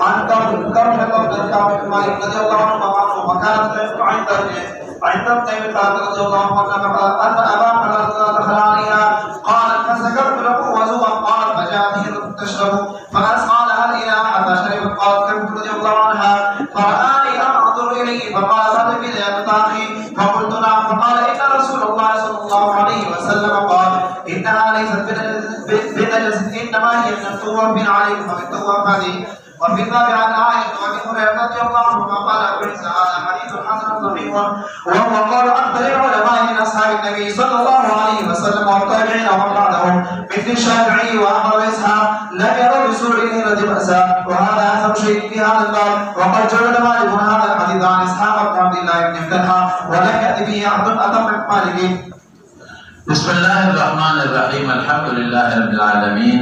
عن كم شكر ذلك مالك رضي الله عنه وكان عند ابن عباس رضي الله عنه أن أبا هريرة دخل عليها قالت فسكبت له وضوءا قال فجاءت تشرب فأسقى لها الإناء حتى شربت قالت كبت رضي الله عنها فرآني أنظر إليه فقال صدق يا أخي فقلت نعم فقال إن رسول الله صلى الله عليه وسلم قال إنها ليست بنجس إنما هي من التواب عليكم فمن التواب عليه وفي الباب عن عائشة وابي هريرة رضي الله عنهما قال أبو عيسى هذا حديث حسن صحيح وهو قول أكثر العلماء من أصحاب النبي صلى الله عليه وسلم والتابعين ومن بعدهم مثل الشافعي وأحمد وإسحاق لم يروا بسوء الهرة بأسا وهذا أثر شيء في هذا الباب وقد جرد مالك هذا الحديث عن إسحاق بن عبد الله بن مطلحة ولم يأت به أحد أتم من مالك. بسم الله الرحمن الرحيم الحمد لله رب العالمين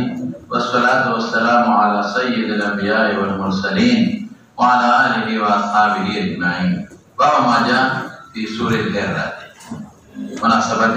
والصلاة والسلام على سيد الأنبياء والمرسلين وعلى آله وأصحابه أجمعين. باب ما جاء في سورة الهرة مناسبت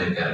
ذکر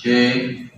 che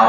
او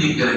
ذکر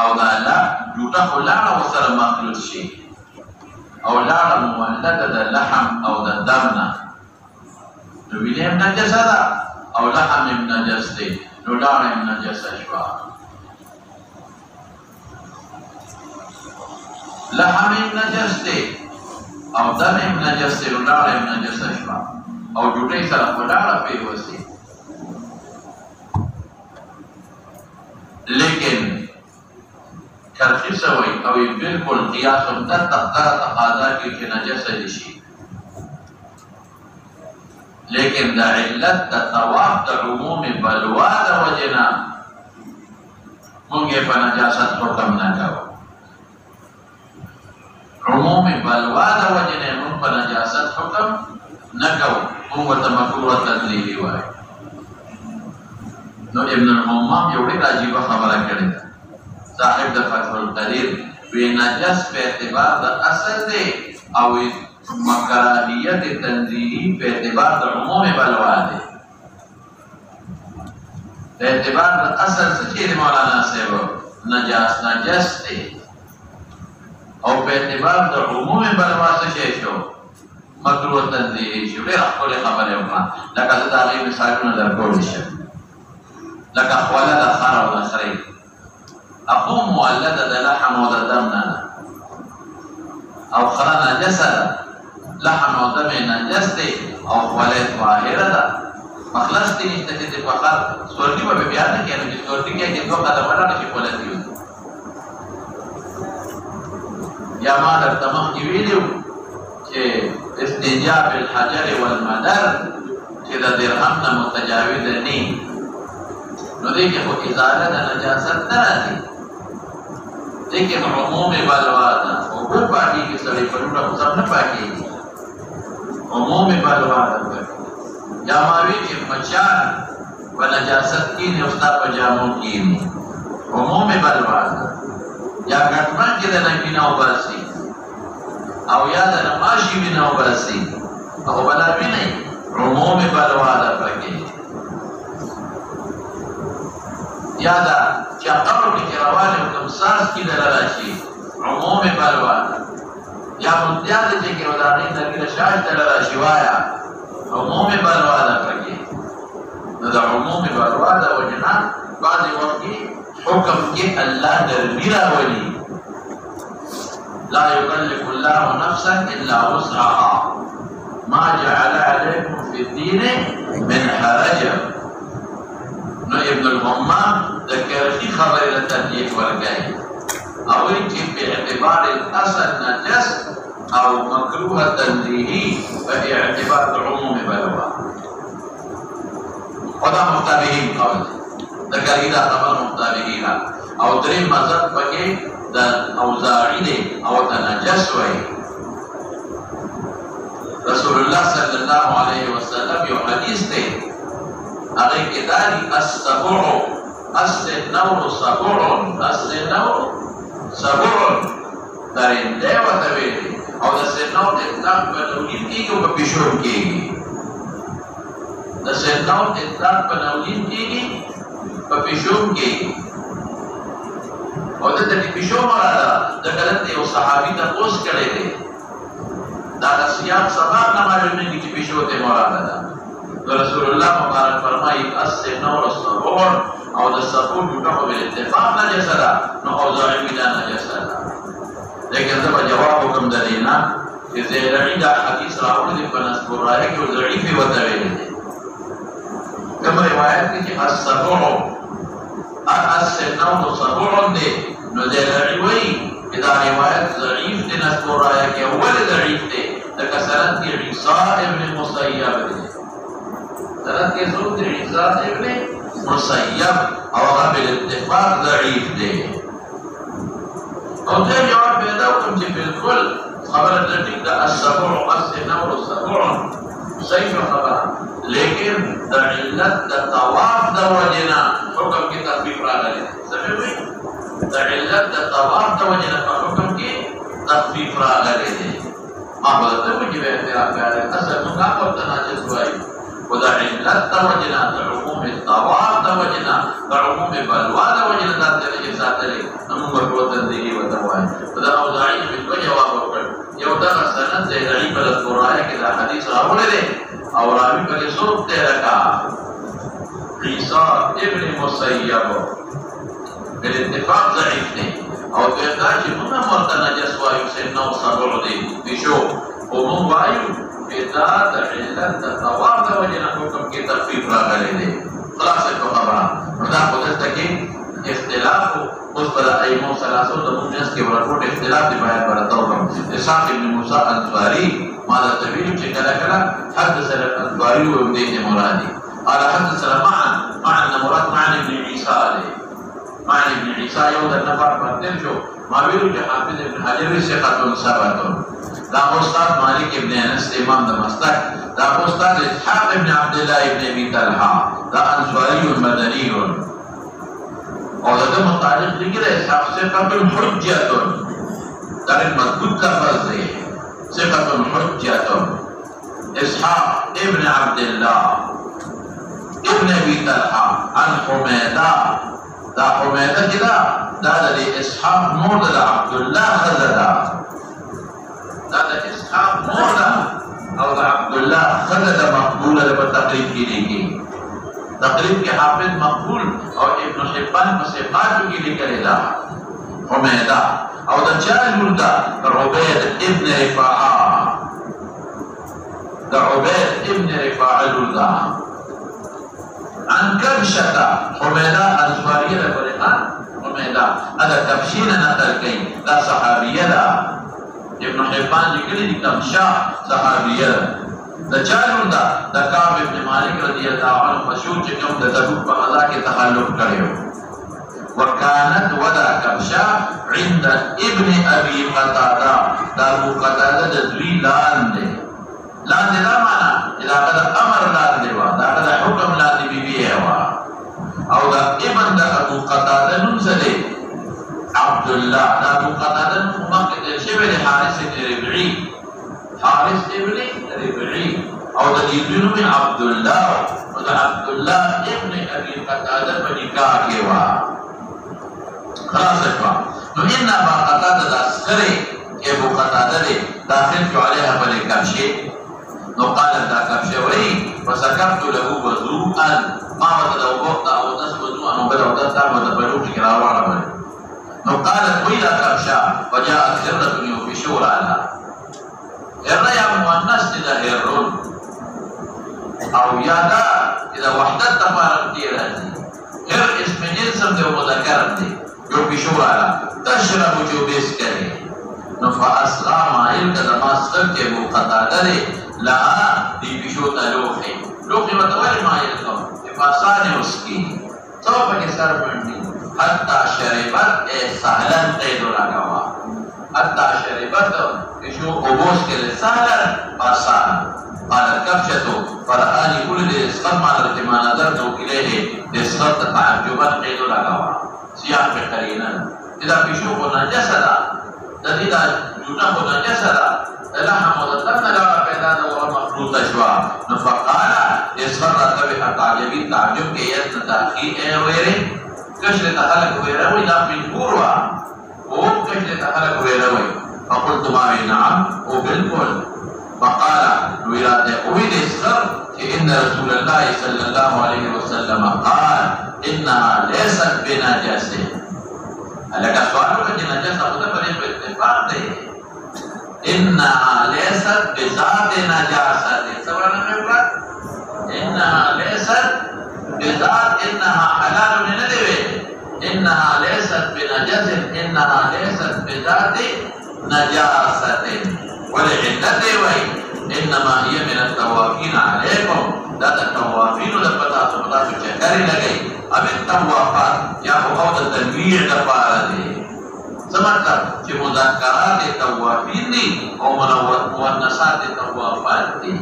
او دا لا جوتا خلانا وسر مخلوط شي او لانا مولده دا لحم او دا دمنا نو ویلیم نجسا دا او لحم ام نجس دی نو لانا ام نجسا شوا لحم ام نجس دی او دم ام نجس دی نو لانا ام نجسا شوا او جوٹے سر خلانا پی وسی لیکن کرخی سوئی او بالکل قیاس امتر تقدر تقاضا کی کہ نجس دشی لیکن دا علت دا طواف دا عموم بلوا دا وجنا مونږه په نجاست حکم نه کوو. عمومي بلوا د وجنه مونږ په نجاست حکم نه کوو، مونږ ورته مکروه تدلیلي وایو. نو ابن الحمام یو ډېره عجیبه خبره کړې ده، صاحب د فتح القدیر وی نجس په اعتبار د اصل دی او مکراهیت تنزیهی په اعتبار د عموم بلوا دی. په اعتبار د اصل څه چې مولانا صاحب نجس دی او په اعتبار د عموم بلوا څه شی شو مکروه تنزیهی شو. ډېره ښکلې خبرې وکړه، لکه زه د هغې مثالونه درکولی شم، لکه خوله د خر او د خرې اخو مولده د لحم او د دم نه ده او خره نجسه ده، لحم او دم یې نجس دی او خوله یې طاهره ده. مخلص دی نشته چې د فخر سورلي به بیا نه کېږي، چې سورلي کې چې دوه قدمه لاړه شي خوله دي. یا ما درته مخکې ویلي وو چې استنجا بالحجر والمدر چې د درهم نه متجاوزه نه نو دې کې خو ازاله د نجاست نه راځي، دې کې عموم بلوا ده. اوبه پاکېږي، سړی په لوټه خو سم نه پاکېږي، عموم بلوا ده. یا ما وی چې مچان په نجاست کښېني او ستا په جامو کښېني، عموم بلوا ده. یا ګټمن چې د نه وینه وباسي او یا د نه ماشي وینه وباسي او بله وینئ، عموم بلوا ده پکې. یا دا چې قبر کې چې روان یو کوم ساز کې دله راشي، عموم بلوا ده. یا مدیان دی چې کې او د هغې نرګله شاش دله راشي وایه، عموم بلوا ده پکې. نو د عموم بلوا ده وجې نه بعضې وخت کې حکم کې الله نرمي راولي. لا يكلف الله نفسا الا وسعها ما جعل عليكم في الدين من حرج. نو ابن الحمام د کرخي خبرې له ترجیح ورکوي او وایي چې په اعتبار الاصل نجس او مکروه تنزیهي په اعتبار د عموم بلوا. او دا مختلفین قول دی، د کرخي دا خبر مختلفین او درې مذهب پکې د اوزاعي دی او د نجس وایي. رسول الله صلی الله علیه وسلم یو حدیث دی هغه کې داري السبع النور سبع النور سبع درنده ورته ویلي او د سنور اطلاق په نولین کېږي او په پیشو کېږي. د سنور اطلاق په نولین کېږي په پیشو کېږي او دلته کې پیشو مراده د کلت یو صحابي تپوس کړی دی، دا د سیاق سبب نه معلومېږي چې پیشو ته مراده ده. رسول الله مبارک فرمایي السنور سبع او د سبع ټوټه خو بالاتفاق نجسه ده، نو اوزاعي وي دا نجسه ده. لیکن زه به جواب وکړم د دې نه چې زیلعي دا حدیث راوړی دی په نسب الرایه کې او ضعیف یې ورته ویلی دی. کوم روایت کې چې السبع السنور سبع دی نو زیلعي وایي چې دا روایت ضعیف دی نسب الرایه کې. ولې ضعیف دی؟ لکه سند کې عیسی ابن مسیب دی، سند کې څوک دی؟ عیسی ابن مسیب او هغه بالاتفاق ضعیف دی. او دې جواب پیدا وکړم چې بالکل خبره د ټیک د السبع السنور سبع صحیح خبره، لیکن د علت د طواف د وجې نه حکم کې تخفیف راغلی. سمې وایي د علت د طواف د وجې نه په حکم کې تخفیف راغلی دی. ما به درته وایي چې به اعتراف کوي اصل موږ هغه ورته ناجس وایو، خو د علت د وجې نه د عموم طواف د وجې نه د عموم بلوا د وجې نه دا درجې ساتلې نو موږ ورته تنزیهي ورته وایو. د اوزاعي مې دوه جواب وکړ، یو دغه سند زیلعي په القرآن کې دا حدیث راوړی دی او راوي پکې څوک دی؟ لکه عیسی ابن مسیب بالاتفاق ضعیف دی. او دویم دا چې موږ هم ورته نجس وایو، سنه او سبع دی پیشو، خو موږ وایو چې دا د علت د طواف د وجې نه حکم کې تخفیف راغلی دی. خلاصه په خبره نو دا خو دلته کې اختلاف و. اوس به د ائمو ثلاثو د موږ منځ کې ورکوټ اختلاف دی، باید به راته وکړم. اسحاق ابن موسی انصاري ما درته ویلي چې کله کله حدثنا الانصاري ویل دې مراد دی، قال حدثنا معن مراد معن ابن عیسی دی، معنى ابن عيسى يوضا نفر فتنشو ما بيرو حافظ ابن حجر ثقة ثبت. دا استاد مالك ابن انس امام دمشق، دا استاد اسحاق ابن عبد الله ابن ابي طلحه، دا انصاري مدني اور دا متعلق ذکر اسحاق ثقة حجة، دا مضبوط لفظ ہے ثقة حجة. اسحاق ابن عبد الله ابن ابي طلحه عن حميدة، دا حميدة كده دا اسحاق مور دا عبد الله خزدا، دا اسحاق مور دا او دا عبد الله خزدا مقبولة دا تقریب کی لئے تقریب کے حافظ مقبول اور ابن حبان مسیقاتو کی لکلے دا حميدة او دا چاہل دا عبید ابن رفاعہ، دا عبید ابن رفاعہ دا عن كبشة حميدة أنصارية لفرقان حميدة هذا كبشين نقل كي لا صحابية لا ابن حبان لكلي دي كبشة صحابية دا چالون دا كعب ابن مالك رضي الله عنه مشهور چکم دا تبوک بغضا کے تخلق کریو. وكانت ودا كبشة عند ابن أبي قتادة، دا أبو قتادة دا دوی لاندے لاندے دا مانا اذا قد امر لاندے وا دا قد حکم لاندے بی بی ہے وا او دا ابن دا ابو قتادة نمزدے عبداللہ، دا ابو قتادة نمزدے شبه حارس ابن ربعی، حارس ابن ربعی او دا دیدنو میں عبداللہ او دا عبداللہ ابن ابی قتادة بنکاہ کے وا خلاص اکوا. نو ان ابا قتادة دا سکرے ابو قتادة دے داخل جو علیہ بلے کبشے نو قالت دا کبشے وئی فسکبت له وضوءا ما وزد وقتا او دس وضوءا نو بدا ودستا ودا بلوٹی کراوارا بلے. نو قالت وئی دا کبشا وجاءت هرة يوفشور على هرة یا مؤنس دا هرون او یادا اذا وحدت تفارق دی رہتی هر اسم جنسم دے مذکرم دے يوفشور على تشرب جو بیس کرے. نو فاسقا مائل کدا ماسکر کے ابو قتادہ دے لہا دی بشوتا لوخی لوخی متولی مائل کم افاسانے اس کی صوبہ کے سر پڑھنی حتی شریبت اے سہلن قیدو لگاوا حتی شریبت اشو عبوس کے لئے سہلن پاسان قالت کبشتو فرآنی کل دے اسقر مانر جمع نظر تو کلے ہے اسقر تعجبت قیدو لگاوا سیاح پہ قرینن اذا بشو کو نجسدا دلیل جونا کو نجسدا لحم وضطرنا لها پیدا دورا مخلوط شوا. نفقالا اسفر رتبه تعجبی تعجب کے یتن تاخیر اے ویرے کشر تخلق ویرے وی لا بالبوروا او کشر تخلق ویرے وی فقلت ماوی نعم او بالکل. فقالا ویرات اوید اسفر کہ ان رسول اللہ صلی اللہ علیہ وسلم قال انہا لیست بنجاسے. لکہ سوالو کہ نجاسہ خدا پر ایک اتفاق دے انہا لیست بذات نجاست سوالنا میں بات انہا لیست بذات انہا حلال ندوے انہا لیست بنجست انہا لیست بذات نجاست ولعلت وی انما هي من التوافین علیکم ذات التوافین لپتا سبتا چکری لگئی اب التوافات یا خوض تنویع دپارا دے سمطلب چه مذکرات توافین دی او مونسات توافات دی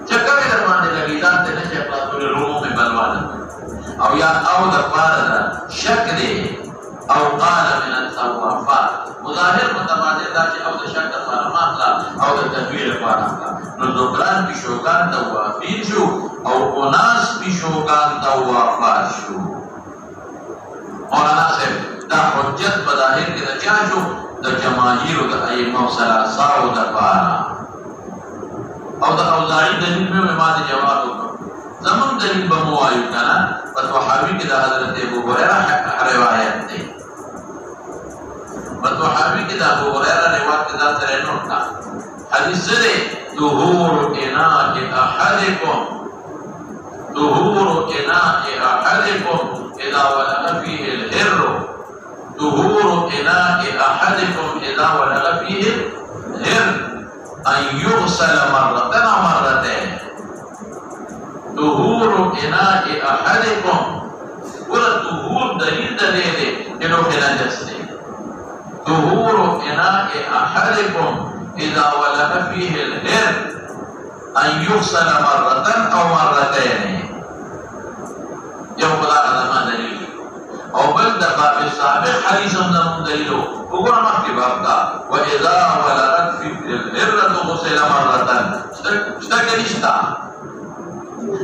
چکوی درمانے لگی دانتے نشے اپلاتوری روموں میں بلوانا او یا او دپارا دا شک دے او قال من التوافات مظاہر متبادل دا چه او دا شک دپارا ماخلا او دا تنویر دپارا نو دکران پیشوکان توافین شو او اناس پیشوکان توافات شو. مولانا صاحب دا حجت بظاہر کے دا چاچو دا جماہیر دا ایمہ و سلاساو دا پارا او دا اوزاعی دلیل میں امام جواب ہوگا زمان دلیل بمو آئیو کنا فتوحاوی کے دا حضرت ابو ہریرہ روایت دے فتوحاوی کے دا ابو ہریرہ روایت کے دا سرینوٹ کا حدیث دے طہور اناء احدکم طهور إناء أحدكم إذا ولغ فيه الهر طهور إناء أحدكم إذا ولغ فيه الهر أن يغسل مرتين أو مرتين طهور إناء أحدكم ولا طهور دليل أحدكم إذا ولد فيه الهر أن يغسل مرة أو مرتين. يوم لا ما دليل أو بل باب السابق حديث من دليل وقول ما في بابك وإذا ولدت في الهر غسل مرة اشتكى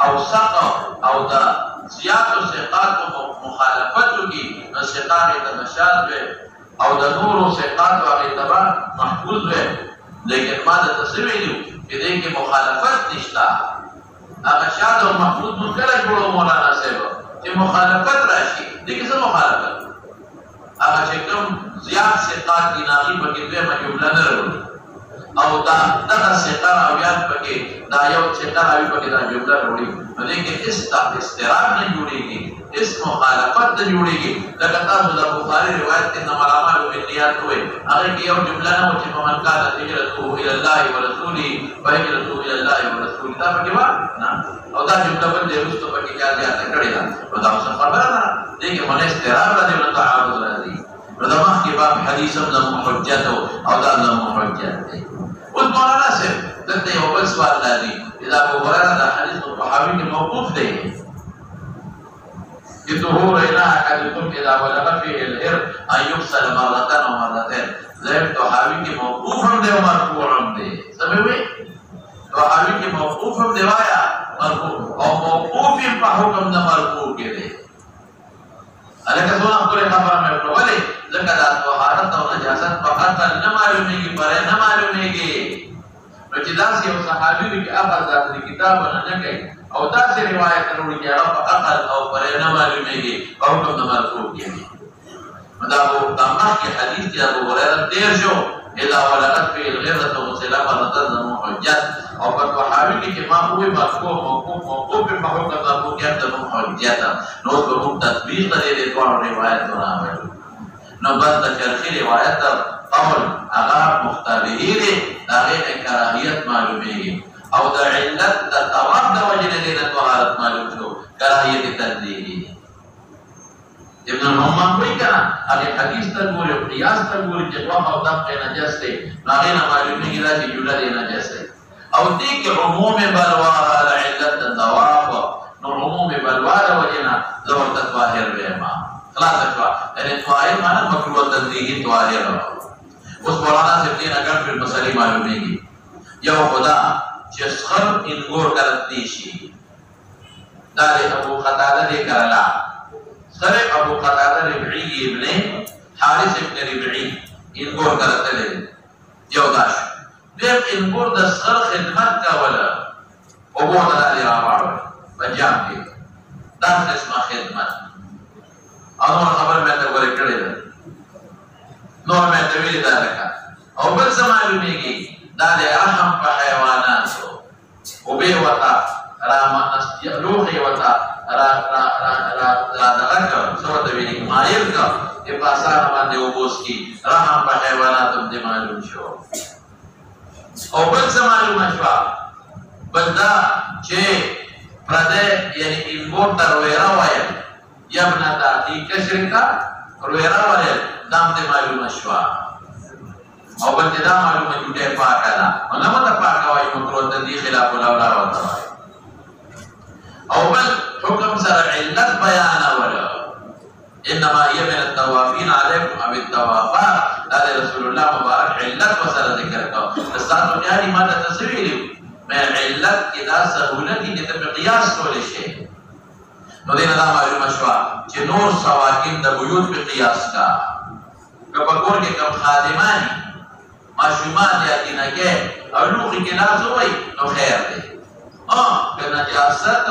او سقط او دا زیادو سقاطو مخالفتو کی سقاط تمشاد بے او دا نورو سقاطو اغیطبا محفوظ بے لیکن ما دا تصویلیو کہ دیکھ مخالفت نشتا اگر شاد و محفوظ منکلہ جوڑو مولانا صاحب کہ مخالفت راشی دیکھ سا مخالفت اگر چکم زیاد سقاط کی ناغی بکی دوے مجملہ نرول او دا دغه سقر او یاد پکې دا یو سقر او پکې دا جمله وروړي نو دې کې اس استراب نه جوړيږي اس مخالفت نه جوړيږي لکه تاسو د بخاری روایت کې نمبر اعمال بالنیات وې هغه کې یو جمله نه و چې من قال هجرته الى الله ورسوله وهجرته الى الله ورسوله دا پکې و نه او دا جمله بل دې رسو پکې کار دي اته کړی دا دا څه خبره نه دې کې من استراب راځي نو تعارض راځي نو دا مخکې باب حدیث ابن محجت او دا ابن محجت دی اس مولانا سے دلتے ہو بل سوال دادی اذا ابو هريره دا حدیث صحابی کے موقوف دے کہ طهور الہ احدکم اذا ولغ فيه الهر ان يغسل مرتين او مرتين ذکر صحابی کے موقوف ہم دے مرفوع ہم دے سمجھے صحابی کے موقوف ہم دے وایا مرفوع اور موقوف په حکم د مرفوع کے دے الکه سونا پورے خبر میں ولی ذکر دا طهارت او نجاست فقط نہ معلومیږي پر نہ معلومیږي نو چې داسې یو صحابي وي چې هغه ذات کتاب نه کوي او داسې روایت وروړي چې هغه فقط او پر نه معلومیږي او کوم نه مرفوع کیږي دا وو تمام کې حدیث کې ابو هريره تیر شو اذا ولغت في الغيرة وسلام رتض محجت او پر صحابي کې ما هو مرفوع موقوف په حکم د مرفوع کې د محجت نو په تطبیق لري د روایت راوړي نو بس د چرخی روایت قول اغا مختبهی دی داغین کراهیت معلومیگی او دا علت دا طواف دا وجن دینا طهارت معلوم شو کراهیت تنزیحی ابن الحمام کوئی کنا اگر حدیث تا گوری قیاس تا گوری جدوام او دفق نجس دی ناغین معلومیگی دا چی جولا دی نجس دی او دیکھ عموم بلوارا دا علت دا طواف نو عموم بلوارا وجنا زور تطواهر بیما خلاص اشوا یعنی طواہر مانا مکروہ تنزیحی طواہر اس مولانا سے تین اگر پھر مسئلہ معلومے گی یو خدا جسخر انگور کرت نیشی دار ابو قتادہ دے کرلا سر ابو قتادہ ربعی ابن حارث ابن ربعی انگور کرت لے یو داش دیم انگور دسخر خدمت کا ولا ابو قتادہ راوار بجام کے دار قسمہ خدمت انور خبر میں تے ورے کڑے دے نور میں طویل دا رکھا او بل سمعلومیگی دا دے رحم پا حیواناتو او بے وطا لوخی وطا دغکر سو طویلی مائل کا یہ پاسان باندے او بوس کی رحم پا حیواناتو دے معلوم شو او بل سمعلوم شوا بلدا چھے پردے یعنی انبور ترویرہ وائل یبنا تاتی کشرکا رویرہ وائل دام دے معلوم شوا او بلتے دا معلوم جوٹے پاکا دا ونما دا پاکا وائی مکروتا دی خلاف الاولا وطا وائی او بل حکم سر علت بیانا ولا انما یہ من التوافین علیکم اب التوافات دا رسول اللہ مبارک علت وسر ذکر کا استانو جاری مانا تصویری میں علت کی دا سہولتی جتا بقیاس کولے شے نو دینا دا معلوم شوا چه نور سواکین دا بیوت پی قیاس کا کپکور کے کم خادمانی معشومان یا کنکے اور لوخی کے ناز ہوئی نو خیر دے کہ نجاست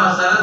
مثلا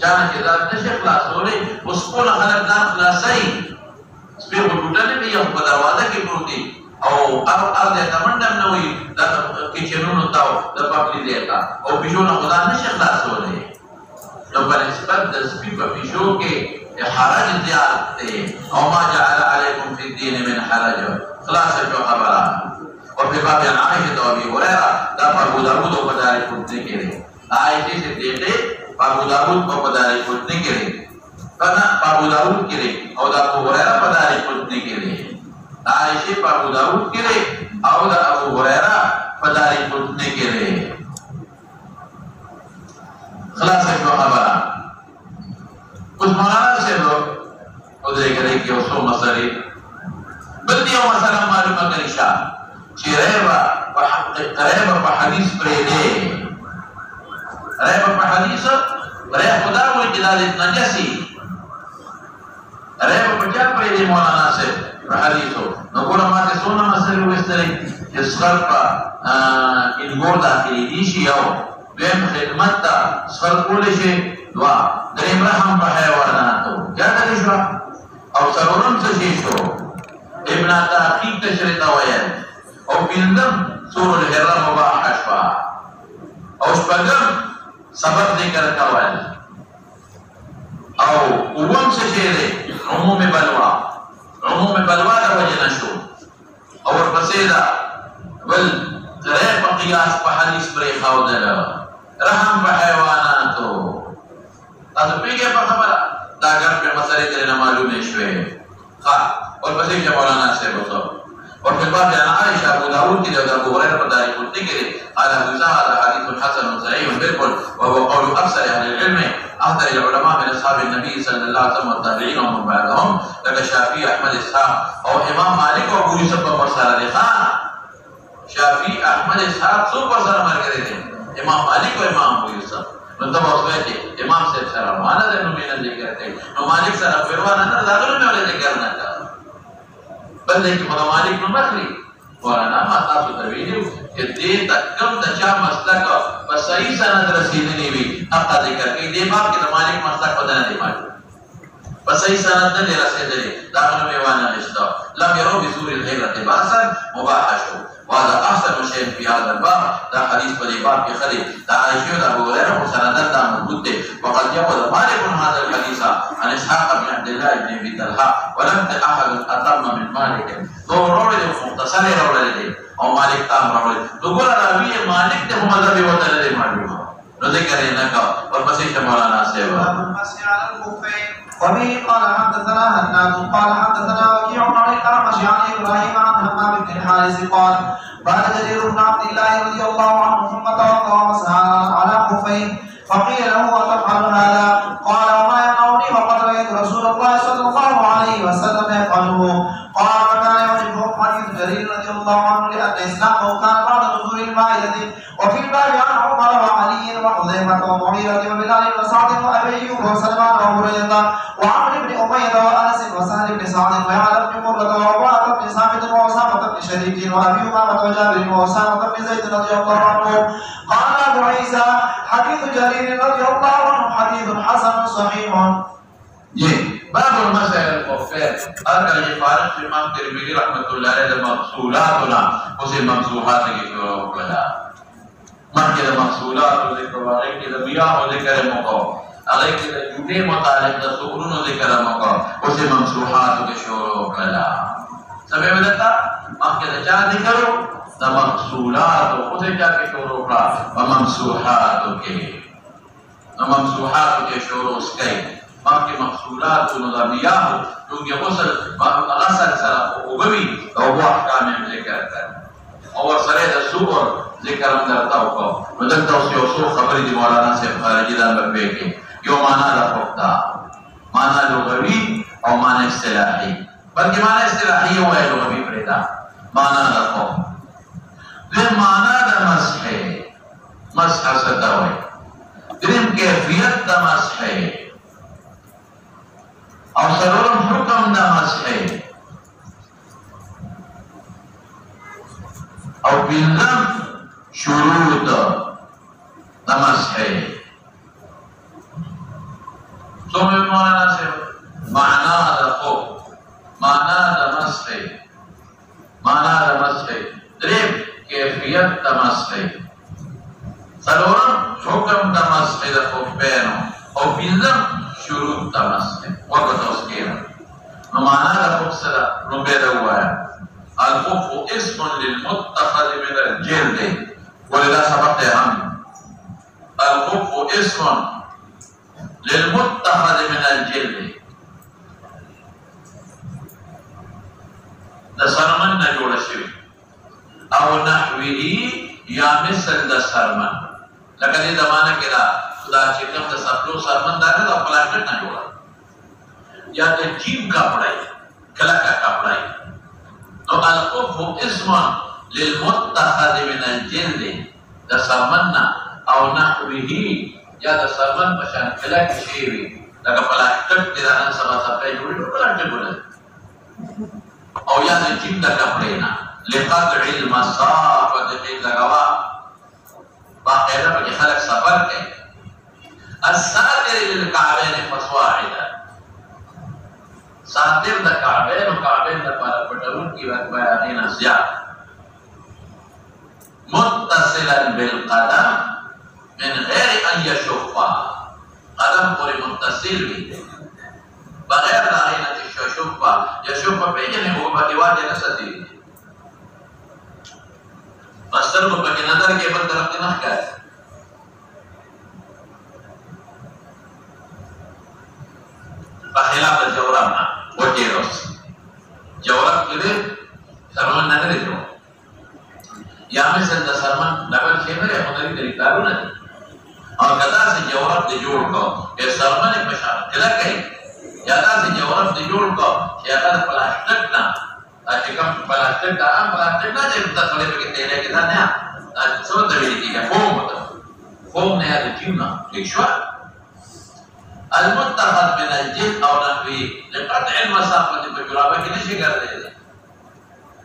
چانه چې دا نشه خلاصولې اوس کو نه خلک ځان خلاصي سپي وټونه به یو په دروازه کې پروتي او ار دې تمندم نه وي دا کچنونو تاو د پخلي دیتا او بيجونه خدا نشه خلاصولې نو په نسبت د سپي په بيجو کې حرج زیات ته او ما جعل عليكم في الدين من حرج خلاص جو خبره اور پھر باب عائشہ تو ابھی ہریرہ دا ابو داؤد کو بدارے پڑھنے کے لیے عائشہ سے دیتے ابو داؤد کو بدارے پڑھنے کے لیے کنا ابو داؤد کے لیے اور دا ابو ہریرہ بدارے پڑھنے کے لیے عائشہ ابو داؤد کے لیے اور دا ابو ہریرہ بدارے پڑھنے کے لیے خلاص جو خبره کچھ مولانا سے لوگ ادھر کرے کہ اس کو مسئلے بلدی او مسئلہ معلومہ کرشا چی ریبا پا حدیث پریدے ریبا پا حدیث ریب خدا ہوئی جدالت نجسی ریبا پا چا پریدے مولانا سے پا حدیث ہو نقول ماتے سونا مسئلے ہوئے اس طرح اس خر پا انگور داخلی دیشی او دویم خدمت تا سخر کولشے دعا دریم رحم پا حیواناتو کیا دلیشوا او سرورم سشیشو ابن تحقیق تشریطا ویل او پندم سور الحرہ مباح شوا او شپگم سبب ذکر کوال او اوم سشیرے عموم بلوا دا وجہ نشو اور پسیدہ بل ریب قیاس پا حدیث بری خودل رحم پا حیواناتو تاسو پیگے پا خبرہ داگر پہ مسئلے تیرے معلوم شوئے خواہ اور پسیب جب مولانا سے بطور اور پھر باب جانا عائشہ ابو داؤد کی جو ابو ہریرہ پر داری قلتے کے لئے قال ابو زہر حدیث حسن صحیح بالکل وهو قول اکثر اہل العلم احضر العلماء من اصحاب النبی صلی اللہ علیہ وسلم والتابعین ومن بعدهم لکہ شافعی احمد اسحاق اور امام مالک و ابو یوسف پر سارا خان شافعی احمد اسحاق سو پر سارا مر گئے تھے امام مالک و امام ابو یوسف نتبہ اس وقت امام سے سارا مانا دے نمینہ ذکر کرتے نو مالک سارا فروانا نر لاغل میں والے ذکر نہ کر بلدے کی خدا مالک نو مخلی ورانا ما تاسو تویلیو کہ دیتا کم دا چا مسلک و صحیح سند رسیدنی بھی حقا ذکر کئی دے باب کی دا مالک مسلک و دنا دی مالک و صحیح سند ندی رسیدنی داخل میوانا نشتا لم یرو بزور الحیرت باسا مباحشو وهذا احسن شيء في هذا الباب دا حديث بدي باب في خلي دا عائشة دا ابو هريرة مسندات دا موجود وقد يقول مالك هذا الحديث عن اسحاق بن عبد الله بن ابي طلحة ولم احد اتم من مالك دو روله مختصر روله او مالك تام روله تقول راوي مالك ده مذهب وتل معلومه ذكر انك والمسيح مولانا سيوا المسيح على الكفين وبه قال حدثنا هناد قال حدثنا وكيع عن الأعمش عن إبراهيم عن همام بن الحارث قال بعد جرير بن عبد الله رضي الله عنه ثم توضأ ومسح على خفين فقيل له أتفعل هذا قال وما يمنعني وقد رأيت رسول الله صلى الله عليه وسلم يفعله قال وكان يعجبه حديث جرير رضي الله عنه لأن إسلامه كان بعد نزول المائدة وفي الباب عن عمر وعلي وحذيفة ومغيرة وبلال وسعد وأبي أيوب وسلمان وهريرة وعمرو بن أمية وأنس وسهل بن سعد ويعلى بن مرة وعبادة بن ثابت وأسامة بن شريك وأبي أمامة وجابر وأسامة بن زيد رضي الله عنه قال أبو عيسى حديث جرير رضي الله عنه حديث حسن صحيح. باب المسائل الخفين أرجع لفارق في إمام ترمذي رحمة الله عليه مقصولاتنا وسي ممسوحات کی شروع کلا مخکې مقصولات او ذکر واقع کې د بیا او ذکر موقع هغه کې د جوړې متعلق د سورونو ذکر موقع وسي ممسوحات کی شروع کلا سبب دتا مخکې د چا ذکر د مقصولات او څه چا کې شروع کړه او ممسوحات کې شروع سکي مخکې مقصولات او نظامیات چونکه غسل سره وګوي او احکام ذکر هم درته وکړو. نو دلته اوس یو څو خبرې د مولانا صاحب خارجي دا بپې کې یو معنا د خفتا، معنا لغوي او معنا اصطلاحي، بلکې معنا اصطلاحي وایي لغوي پرېږده، معنا د خف. دریم معنا د مسح، مسح څه ته وایي. دریم کیفیت د مسح او څلورم حکم د مسح او پنځم شروط د مسح. څومره مولانا صاحب معنا د خف، معنا د مسح، معنا د مسح، دریم کیفیت د مسح، څلورم حکم د مسح د خفینو او پنځم شروط د مسح. وقت اوس کېږي نو معنا د خف سره لومبې ووایه. الخف اسم للمتخذ من الجلد، ولذا سبق هم الخف اسم للمتخذ من الجلد، د سرمن نه جوړ شوی او نحوه یا مثل د سرمن. لکه دې زمانه کې دا چې کوم د سپلو سرمن دا نه د پلاستیک نه جوړه یا د جیم کپړای کلکه کپړای. نو الخف اسم للمتخذ من الجلد د سرمن او نحوه یا د سرمن په شان کلکه شی وي لکه پلاستیک دې نن سبا سپلای جوړي پلاستیک ولر او یا د جیم د کپړای نه لقطع المسافه د لګوا باقاعده په خلک سفر کوي. الساتر للكعبين فصاعدا، ساتر د کعبین او کعبین د پاره پټون کی وخت بیانین زیات. متصلا بالقدم من غیر ان يشفا، قدم پورې متصل وي بغیر د عینه شفا يشفا پیجنې هو په دیواله نه ستې مستر کو پکې نظر کې بل طرف نه ښکاري. بخلاف الجورب نه وکیروس جورب کې سرمن نه لري یا مثل د سرمن ډبل شي نه هنري طریقارونه دي او کدا سے جورب دې جوړ کو چې سرمن په شان کله کوي یا دا سے جورب دې جوړ کو چې هغه پلاستیک نه چې کوم پلاستیک دا عام پلاستیک نه چې د ټولې په کې تیرې کې دا نه څه ته ویل کېږي فوم نه یا د جیمنا لیکشوا المتخذ من الجلد او نحوه لقطع المسافه په جرابه کې نشي ګرځي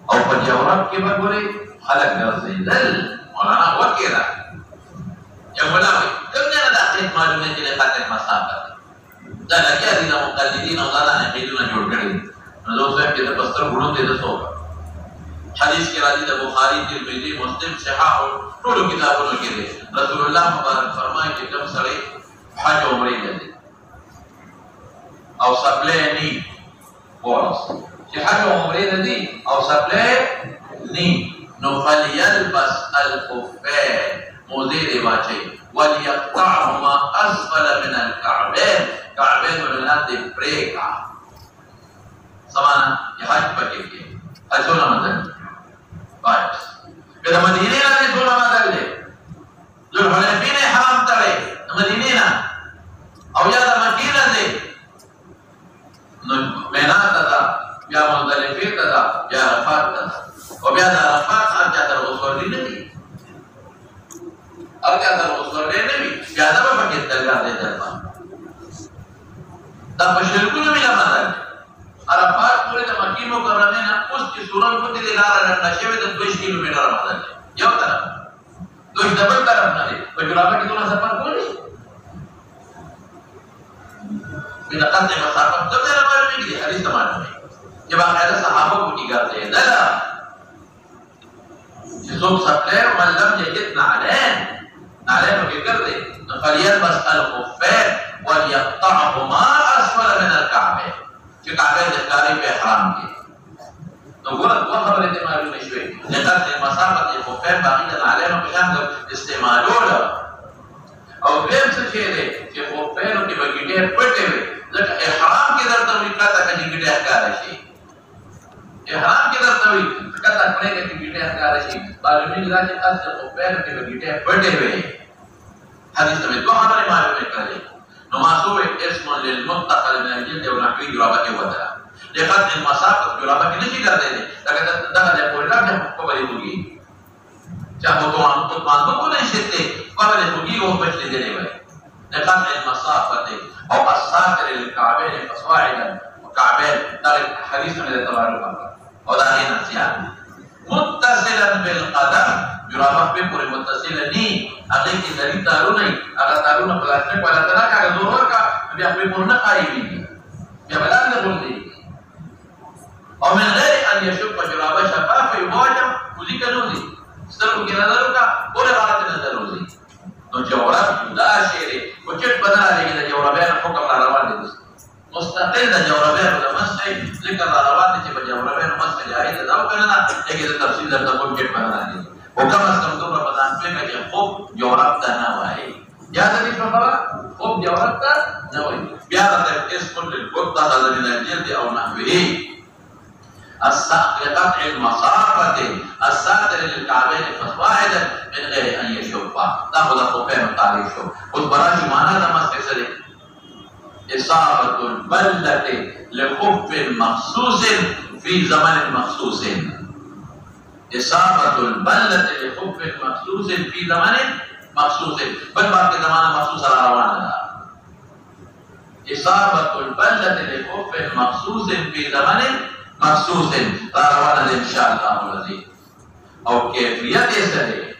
او په جواب کې به ګوري خلک ګرځي دل مولانا وکیرا یا مولانا کومه نه داخل معلومه کې لقطع المسافه دا لکه دي مقلدین او دا نه کېدونه جوړ کړي نو صاحب کې د بستر غړو دې دسو حدیث کې راځي د بخاری ترمذی مسلم صحاح ټول کتابونو کې دي رسول الله مبارک فرمایي چې کوم سړی حج عمره کوي او سپلې ني ورس چې حج عمره دي او سپلې ني نو فليلبس الخفين موزي دی واچي وليقطعهما اسفل من الكعبين كعبين ولنات دي بريكا سمانا حج پکې کې اځونه مدد پایس کله مدینه نه دي ټول مدد دي ذل حلیفین حرام تړي مدینه نه او یا د مکه نه نو مینا ته بیا مزدلفه ته بیا عرفات ته او بیا د عرفات څخه تر وصول نه دي او بیا تر وصول نه وي بیا دا په کې تلګا دي درته دا په شرکونو ملا مدد عرفات پورې د مکه مکرمه نه اوس چې سورن په دې لار نشوي د 2 کیلومتر مدد یو طرف دوی دبل طرف نه دي په جرابه کې دونه سفر کولی بنا قطع مسافه د دې لپاره میږي حدیث معلومه چې باقاعده صحابه کوټی ګرځي دلا چې څوک سپلې ملم یجد نعلان نعلان کې ګرځي فليلبس الخفين وليقطعهما اسفل من الكعبين چې کعبه د ښکاری په احرام کې نو ګوره دوه خبرې ته معلومه شوې لقد مسافه الخفين باقي د نعلان په شان استعمالوله او دیم څه چې دی چې خفینو کې به ګیټې پټې وي ځکه احرام کې درته وي کاته کې ګیټې ښکاره شي احرام کې درته وي کته کړه کې ګیټه ښکار شي معلومي دا چې تاسو په پیر کې ګیټه پټې وي حدیث ته دوه خبرې معلومه کړې نو ماسوه اسم للمنتقل من الجلد ونحوه جرابته وتر لقد المسافه جرابته نشي ګرځي دا دغه د پولیټا په کومه دی چاہو تو باندې کو نه شته قبل توګي او بچلې دی وي لقد المسافه او الساتر للكعبين فصاعدا وكعبين دا حدیث میں تبارک او دا ہے نسیان متصلا بالقدم جرابه په پورې متصل ني هغه کې دلی تارو نه هغه تارونه پلاستیک ولا تنا کا زور کا بیا په پورې نه قایوي بیا بلان نه بولدي او من غیر ان يشق جرابه شفاف يواجه وذي کنوزي سترګو کې نظر کا پورې حالت نظر وځي نو جواب دا شعر او چې بدل علي د جوابانو حکم را روان دي مستقل د جوابانو د مسعي ذکر را روان دي چې په جوابانو مسعي جاهي دا او کنه نه دغه تفصیل درته کوم کې بدل علي وكما استمتم رمضان فيك خوب جوابته نوائي يا ذلك فقرة خوب جوابته نوائي بيادة اسم للقطة من الجلد أو نحوه لقطع المصافة الساتر للكعبين فصاعدا من غير أن يشوفا تأخذ الخفين التعريف شوف والبراشي معنى هذا مسكسر إصابة البلة لخف مخصوص في زمن مخصوص إصابة البلة لخف مخصوص في زمن مخصوص بل باقي زمان مخصوص على روانا إصابة البلة لخف مخصوص في زمن مخصوص على روانا إن شاء الله العظيم أو كيفية سري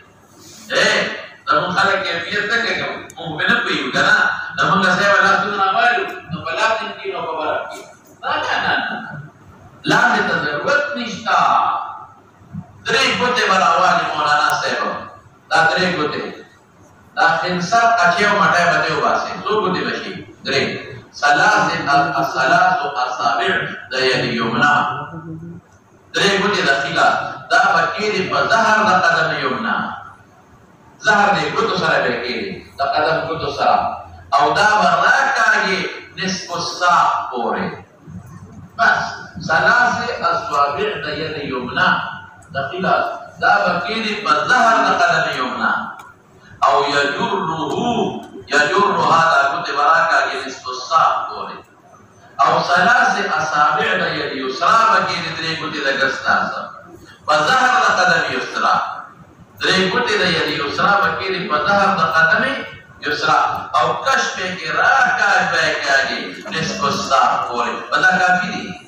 نمون خلق كيفية تكيكم ممكن بيو كنا نمون كسي ولا سننا والو نبلا تنكي نببركي لا ضرورت نشتا درې ګوتې براوالي مولانا صاحب دا درې ګوتې دا خنصر اچيو مټه بده واسه څو ګوتې بشي درې ثلاث اصابع د يد يمنى درې ګوتې داخله دا بکیری په ظهر د قدم یمنى ظهر دې ګوتو سره بکیری د قدم ګوتو سره او دا ورکاږي نصف الساق پورې بس ثلاث اصابع د يد يمنى دقيقة دا بكيري بالظهر لقدم يمنى أو يجر هذا كنت براكا نصف الساق دوري أو ثلاث أصابع يد يسرى بكيري دري كنت دقستاسا بالظهر لقدم يسرى دري كنت يد يسرى بكيري بالظهر لقدم يسرى أو كشف راكا بكاجي نصف الساق دوري بدا كافي دي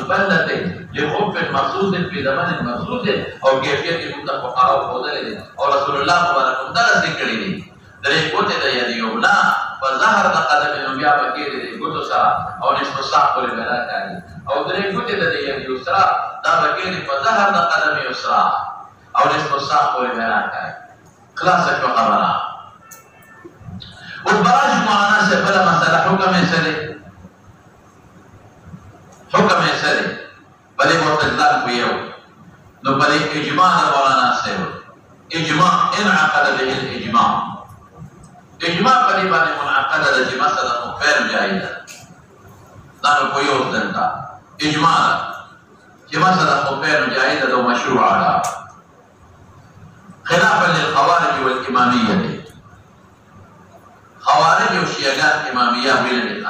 البلة لخف مخصوص في زمن مخصوص او كيفية متفقة او فضل او رسول الله مبارك مدرس ذكري دي درې ګوتې د يد يمنى فظهر د قدم بیا بکې د ګوتو سره او نصف الساق پورې بلا کوي او درې ګوتې د يد يسرى دا بکې په ظهر د قدم يسرى او نصف الساق پورې بلا کوي خلاص شو خبره او براش معنا سے بل مسئله حکم سره حکم سره بلې معتزله کویو نو بلې اجماع مولانا صاحب اجماع انعقد به الاجماع اجماع بلې باندې منعقد د چې مسله خفين جایزه دا نو کویو دلته اجماع چې مسله خفين جایزه او مشروعه ده خلافا للخوارج والاماميه خوارج او شیعیان امامیه ویل دي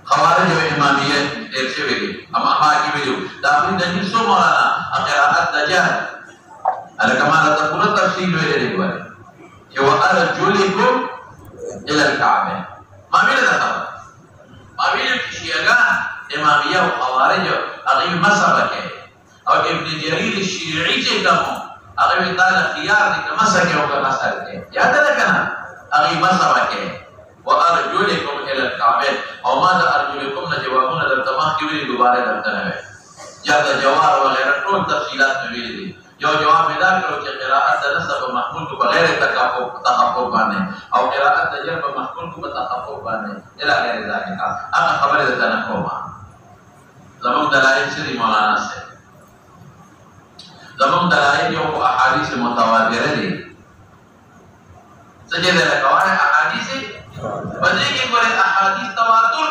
خوارج و امامیه دیر شوی دی اما کی ویلو دا په دلیل سو مولانا قراءت دجال الکمال تقول تفصیل ویل دی وایي چې وارجلکم الى الكعبه ما ویل دا ما ویل چې شیعیان امامیه او خوارج هغه مسبکه او ابن جرير الشيعي چې کوم هغه تعالی خيار دي مسکه او مسکه یاد ده کنه هغه مسبکه وارجلکم الى الكعبه او ماذا ارجلکم نه جوابونه درته ما کې ویلي دوباره درته نه وي یا د جواب وغیرہ ټول تفصيلات ویلي دي یو جواب دا کړو چې قراءت د نسب محمول کو بغیر تخفف باندې او قراءت د جر محمول کو تخفف باندې الى غیر ذلك هغه خبره ده نه کومه زموږ دلایل سری مولانا سے زموږ دلایل یو احادیث متواتره دي څنګه ده کومه احادیث بدې کې ګوره احادیث تواتر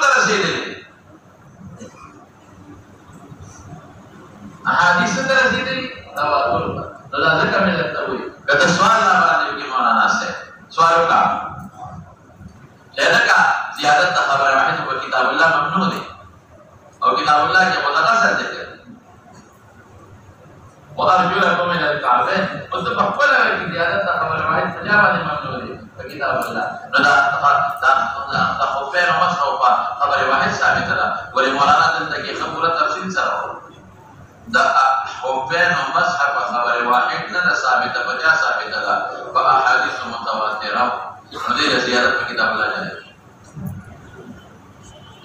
زیادت خبر واحد په کتاب الله ممنوع دي او کتاب الله کې متغسل ذکر وارجو لكم من الكعبين قلت بخبر کې زیادت خبر واحد په جواب ممنوع دي په کتاب الله نو دا خبر او مسخ خبر واحد ثابت ده ولې مولانا دلته کې خبره تفصیل سره دا خبر او مسخ خبر واحد نه ثابته بچا ثابته ده په احاديث متواتره نو دې زیادت په کتاب الله نه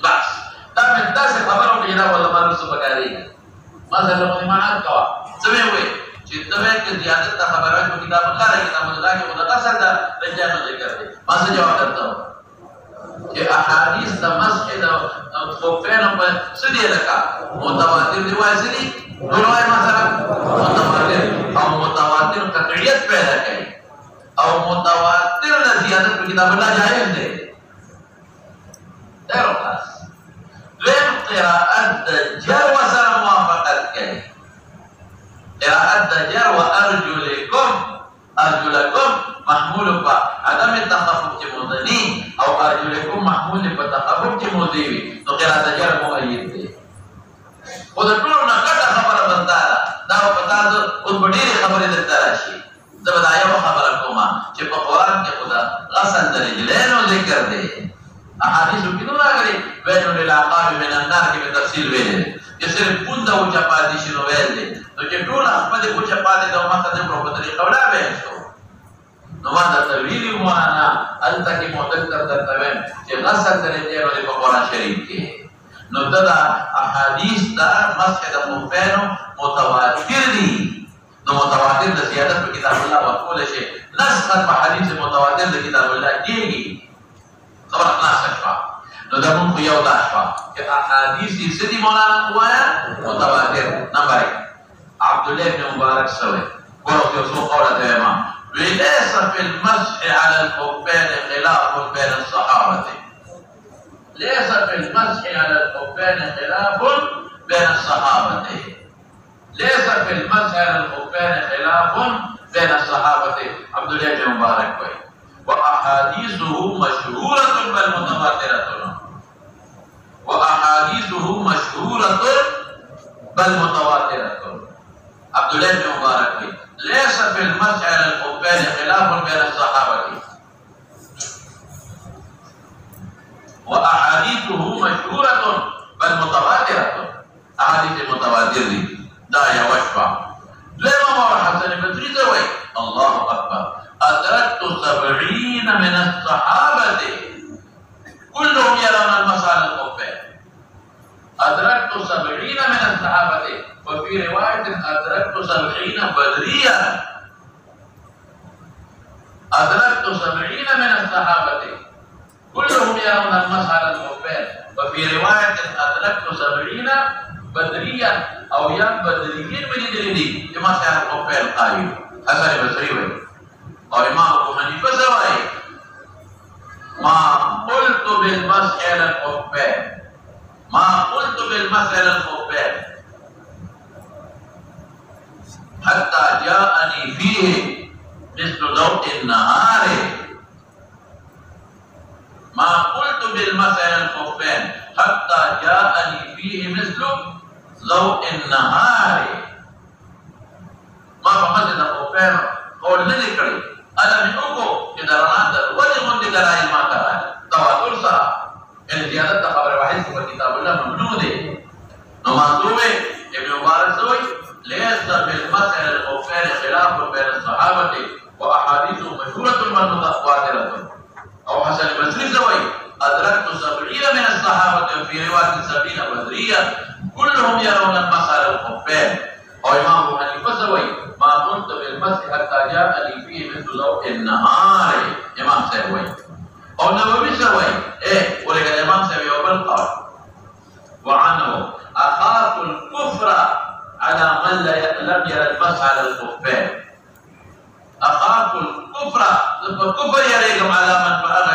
بس دا من داسې خبرو کې دا ولا مالو سبقاري مثلا معنا کوا سمې وي چې دغه کې زیادت خبرات په کتاب الله کې کتاب الله کې متقصد ده رجانو ذکر دي ما څه جواب درته چې احادیث د مسجد او خفین په سدي لکه متواتر روایت دي روایت مثلا متواتر قطعیت پیدا کوي او متواتر د زیادت په کتاب الله جایز دي دا خلاص لم قراءت جر وسر موافقت کوي قراءت جر وارجلكم ارجلكم محمول په عدم تخفف مضني او ارجلكم محمول په تخفف مضي نو قراءت جر مؤيد دي او د ټول نه کټه خبره بندا دا په تاسو اوس ډېری خبرې درته راشي زبدا یو خبره کومه چې په قران کې خدا غسل درجلینو ذکر دی احادیث کې نو راغلي بین العقاب من النار کې په تفصیل ویل چې صرف پوند او چپاتی شنو ویل دي نو چې ټول خپل کو چپاتی د مخه د په طریقه ولا ویل شو نو ما د تویل معنا الته کې مدکر درته چې غسل درجه ورته په قران شریف کې نو دا احادیث دا مسجد مفینو متواتر دي نو متواتر د زیادت په کتاب الله ورکول شي نسخه په حدیث متواتر د کتاب الله کېږي خبر خلاص شوه نو دا مونږ یو دا شوه چې احادیث یې سدي مولانا وایا متواتر نمبر عبد الله بن مبارک سوي ورته یو څو قوله ده ما وليس في المسح على الخفين خلاف بين الصحابه ليس في المسح على الخفين خلاف بين الصحابه ليس في المسح على الخفين خلاف بين الصحابه عبد الله بن مبارك وي واحاديثه مشهوره بل متواتره واحاديثه مشهوره بل متواتره عبد الله بن مبارك ليس في المسح على الخفين خلاف بين الصحابه واحاديثه مشهوره بل متواتره احاديث متواتر دي دا يا وشفا لما مر حسن البصري زوي الله اكبر أدركت 70 من الصحابة كلهم يرون المسح على الخفين أدركت 70 من الصحابة وفي رواية أدركت 70 بدريا أدركت 70 من الصحابة كلهم يرون المسح على الخفين وفي رواية أدركت 70 بدريا أو يم بدريين من الدليل لمسح على الخفين قائم حسن البصري اور امام ابو حنیفہ سوائے ما قلت بالمسح على الخفين ما قلت بالمسح على الخفين حتى جاءني فيه مثل ضوء النهار ما قلت بالمسح على الخفين حتى جاءني فيه مثل ضوء النهار ما فقدت الخفين قول نه کړی انا من اوکو چې درانه د وجه مونږ دلایل ما کړه تواتر سره ان زیادت خبر واحد په کتاب الله ممنوع دي نو مطلوب ابن مبارک سوی ليس بالمسح الخفين خلاف بين الصحابه واحاديث مشهوره متواتره او حسن البصري سوی ادركت 70 من الصحابه في روايه 70 بدريا كلهم يرون المسح الخفين او امام ابو حنیفہ سوی ما كنت بالمسح حتى جاءني فيه مثل ضوء النهار امام سوي او نووي سوي ولكن امام سوي وبالقول وعنه اخاف الكفر على من لم يرى المسح على الخفين اخاف الكفر يريكم على من فرغ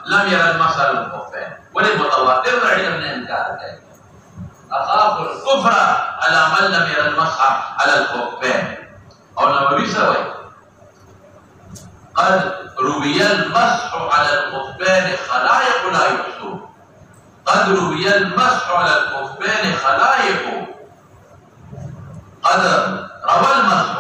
لم يرى المسح على الخفين وللمتواتر علم من انكار ذلك اخاف الكفر على من لم يرى المسح على الخفين او نووي سوي قد روي المسح على الخفين خلائق لا يحصون. قد روي المسح على الخفين خلائق. قد روى المسح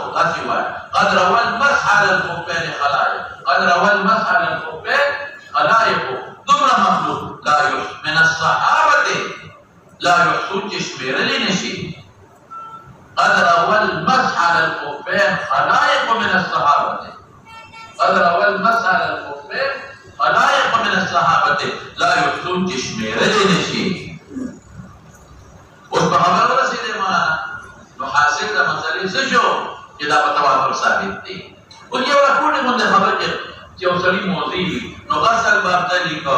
قد روى المسح على الخفين خلائق. قد روى المسح على الخفين خلائق. ضمن مخلوق لا يحصى من الصحابة لا يحصون تشمير لنشي. قد روى المسح على الخفين خلائق من الصحابة. قد روى المسح على الخفين خلائق من الصحابة لا يحصون تشمير لنشي. وصحابة رسول ما نحاسب مسألة سجو إذا بتواتر ثابت دي. ونجي وركون من خبر جو سليم موزي نغسل بابتلي کو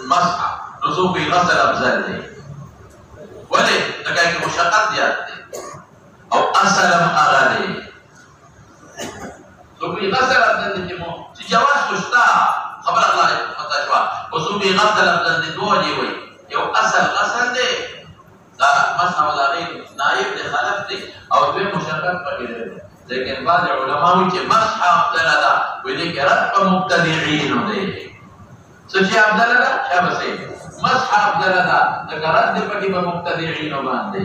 مسح نصوبي غسل افضل دي ولي لكي مشقت ديات دي او اسلم اغا دي صوبي غسل افضل دي مو تجاوز كشتا خبر الله فتشوا وصوبي غسل افضل دي دولي وي يو اصل غسل دي لا مسح ولا غير نائب دي خلف دي او دوی مشقت پکې لیکن بعض علماء چې مسح افضل ده ویلي کې رد په مبتدعين دی سچې افضل ده شابه مسح افضل ده د رد پکې په مبتدعين باندې.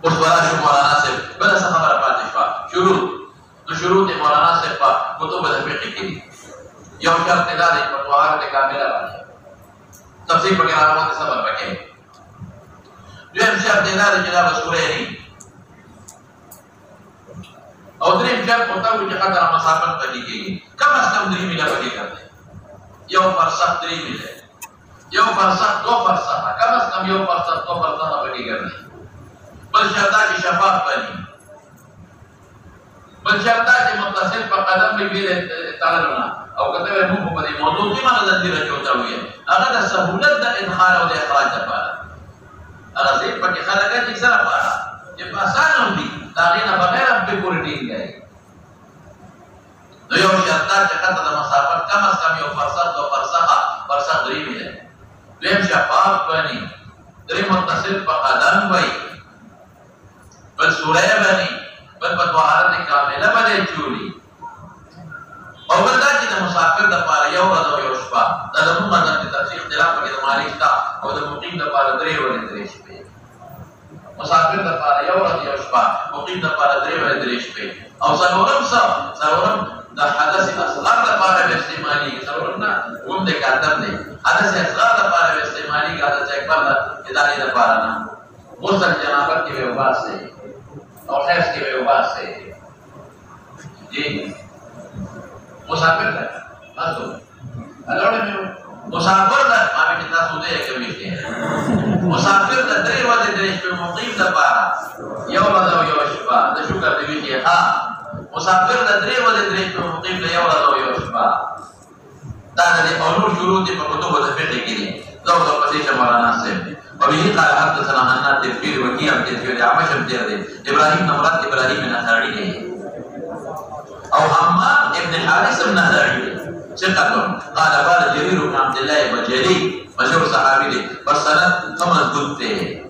اوس ورا شو مولانا صاحب بل څه خبره پاتې شو شروط مولانا صاحب په کتب د فقه کې یو شرط دا دی په طهارت کامله باندې تفصیل پکې راوړل سبب پکې دویم شرط دا دی چې دا سورې او دریم شرط ہوتا ہے کہ قدر مسافت پدی کی کم از کم 3 میل پدی کرتے یو فرسخ 3 میل یو فرسخ 2 فرسخ کم از کم یو فرسخ 2 فرسخ پدی کرتے بل شرطا کی شفاف بنی بل شرطا کی متصل پر قدم بھی تغلنا او کتب مو په دې موضوع کې ما نظر دی راځوتا وي هغه د سہولت د ادخال او د اخراج لپاره هغه دې په کې خلک چې سره پاره چې په اسانه دي داغینا بغیر اب به پوری ټینګ دی نو یو شرط چې قطع د مسافت کم از کم یو فرسخ 2 فرسخ 3 میل دویم شفاف بنی دریم متصل په قدم وي بل سورې بنی بل په طهارت کامله باندې چولی او بل دا چې د مسافر د لپاره یو ورځ او یو شپه دا د موږ د تفصیل اختلاف کې د مالک تا او د مقیم د لپاره 3 ورځې 3 شپې مسافر د لپاره یو ورځ یو شپه مقیم د لپاره 3 ورځې 3 شپې او څلورم د حدث اصغر د لپاره به استعمالي څلورم نه هم د کاتب دی حدث اصغر د لپاره به استعمالي حدث اکبر د ادارې د لپاره نه غسل جنابت کې به واسه او حیض کې به واسه جی مسافر ده تاسو الوړې مې مسافر ده ما به تاسو دې کوي مسافر ده 3 ورځې 3 شپې مقیم د لپاره یو ورځ او یو شپه د شکر دې وی ها مسافر ده 3 ورځې 3 شپې مقیم د یو ورځ او یو شپه دا د اولو شروط په کتب د فقه کې دي دا د پدې مولانا صاحب وبه قال حدثنا حناد تفسير وكيع تفسير عمش بن ابراهيم نمرات ابراهيم النخعي ده او حماد ابن الحارث النخعي ثقة قال قال جرير بن عبد الله البجلي مشهور صحابي ده برسنت خمس دته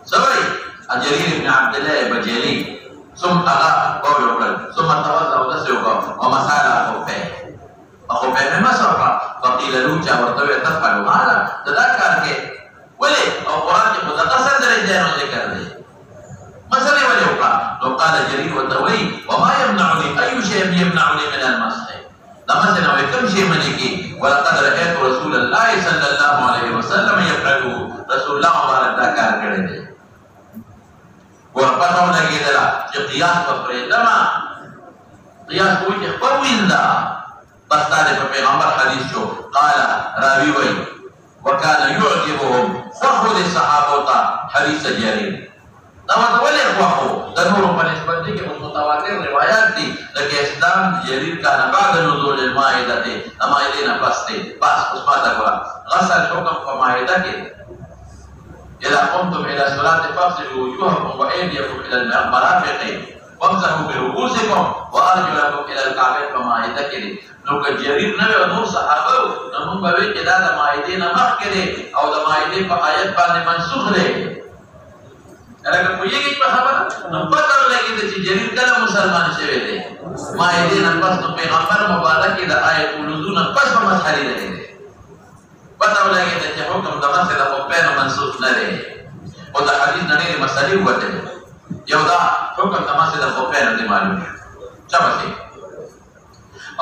سوري جرير بن عبد الله البجلي ثم اغا قول ثم توضا وتسوق ومسال خفه ما سرع فقيل له جاء ورتوي تفعل هذا تذكر كيف ولي او قران کې متقصد درجه نه ذکر دی مثلا ولي لو قال جرير وتوي وما يمنعني اي شيء يمنعني من المسح دا مثلا وكم شيء منكي ولقد رايت رسول الله صلى الله عليه وسلم يفعل رسول الله مبارك دا کار کړی دی ورپسو لګیدل چې قياس په پرېدما قياس کوي چې په ویندا بس دا په پیغمبر حدیث شو قال راوي وي وكان يعجبهم فخذ الصحابه حديث جرير دا ولې واخو د نورو په نسبت کې متواتر روایت دي لکه اسلام جرير كان بعد نزول المائده المائده نه بس اوس ما دا غسل حکم په مائده کې اذا قمتم الى الصلاه فاغسلوا وجوهكم وايديكم الى المرافق وامسحوا برؤوسكم وارجلكم الى الكعبين په مائده کې نو که جرير نه نور صحابه نو موږ به کې دا د مائده نه مخکې او د مائده په آیت باندې منسوخ دی Kalau pujian itu apa? Nampak kalau lagi itu jadi kalau Musliman cewek Maide nampas tu Peygamber Mubarak kita ayat uludu nampas pamas hari dah ini. Patau lagi tu cakap hukum damas kita hukum mansuf nade. Oda hadis nade masali buat dia. Ya oda hukum damas kita hukum nade malum. Siapa sih?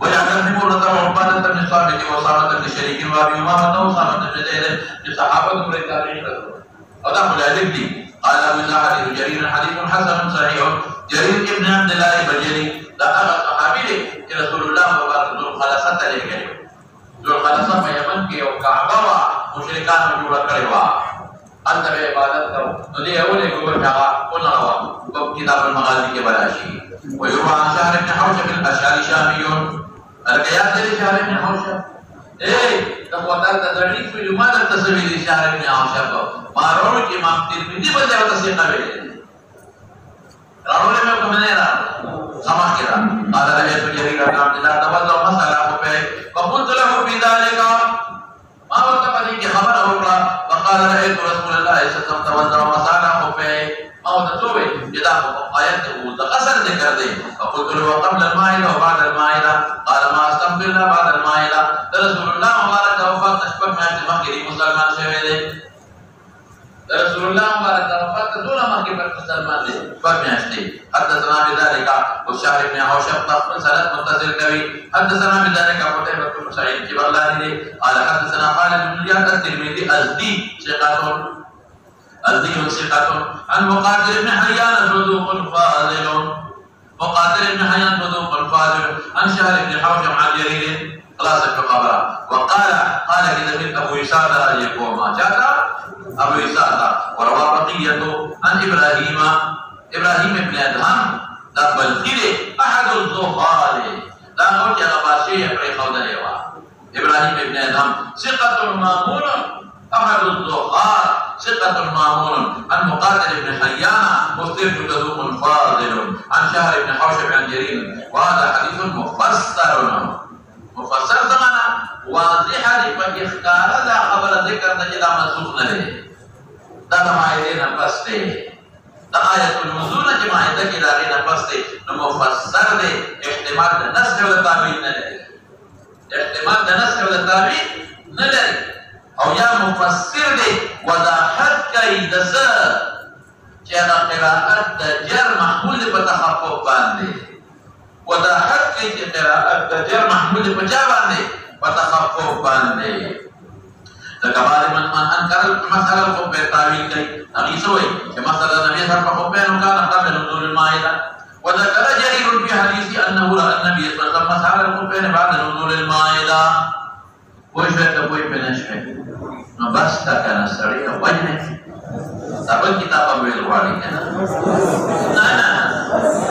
ويعلم بمرة وعبادة بن صامت وصامت بن شريك وابي أمامة وصامت بن زيد لصحابة من التابعين وضم العلم قال أبو زاهد جرير حديث حسن صحيح جرير ابن عبد الله البجلي لا أبا صحابي رسول الله مبارك ذو الخلاصة لكي ذو الخلاصة في يمن كي وكعبة ومشركان وجوڑا کروا أنت بعبادت کرو ندي أولي قبر شاقا قلنا روا كتاب المغازي کے براشي ويروى عن شهر بن حوشب الأشعري شاميون القياس لشهر بن حوشب تقوتال تدريك في لماذا تسوي لشهر بن حوشب ما روك إمام ترمذي بل جاء تسيقا بيه رأولي میں کمنے رہا سماح کرا قال رأيت جرير بن عبد الله تولى مسألة به فقلت له في ذلك ما وتقدي کی خبر ہوگا وقال رأيت رسول الله صلى الله عليه وسلم تولى مسألة به ما وتسوي جدا آيات غسل ذكر دے فقلت له قبل المائدة وبعد المائدة قال ما استغفر الله بعد المائدة رسول الله مبارك وفات اشبه میں مخی مسلمان شوئے دے رسول الله مبارك وفات دون مخی پر مسلمان دے فرمیاشتے حدثنا بذلك والشهر بن حوشب طفل سنة متصل كوي حدثنا بذلك قتيبة بن سعيد جبلاني دے قال حدثنا خالد بن زياد الترمذي أزدي ثقة عن مقاتل بن حيان صدوق فاضل مقاتل بن حيان صدوق فاضل عن شهر بن حوشب عن جرير خلاصة الخبر وقال كذا من أبو إسحاق رأيكم ما جاء أبو إسحاق وروى بقية عن إبراهيم بن أدهم ذا بلخير أحد الظهار لا نوجه غباشية في خوضة إبراهيم بن أدهم ثقة مامون أحد الظهار ثقة مامون عن مقاتل بن حيان مسلم صدوق فاضل عن شهر بن حوشب عن جرير وهذا حديث مفسر زمانا واضح لإخكار ذا خبر ذكر نجدا منسوخ نلے دا معاہدین پس دے دا آیت الوضوء نجمعیدہ کی دارین پس دے مفسر دے احتمال دا نسخ و تعبیر نلے احتمال دا نسخ و تعبیر نلے او یا مفسر دے وضاحت کئی دسر چینا قراءت دا جر محمول دے پتخفف باندے وضاحت کئی چی قراءت دا جر محمول دے پچا باندے پتخفف باندے لکبار من انکر مسئلہ الخبیر تعویل کئی اغیسوئی کہ مسئلہ نبی صلی اللہ علیہ وسلم کانا قبل نزول المائدہ وذكر جرير في حديث أنه رأى النبي صلى الله عليه وسلم مسح على الخفين بعد نزول المائدة وشوية تبوي بنشوية بس تکنا سړی وجنه سبا کتاب ویل غواړي کنه نه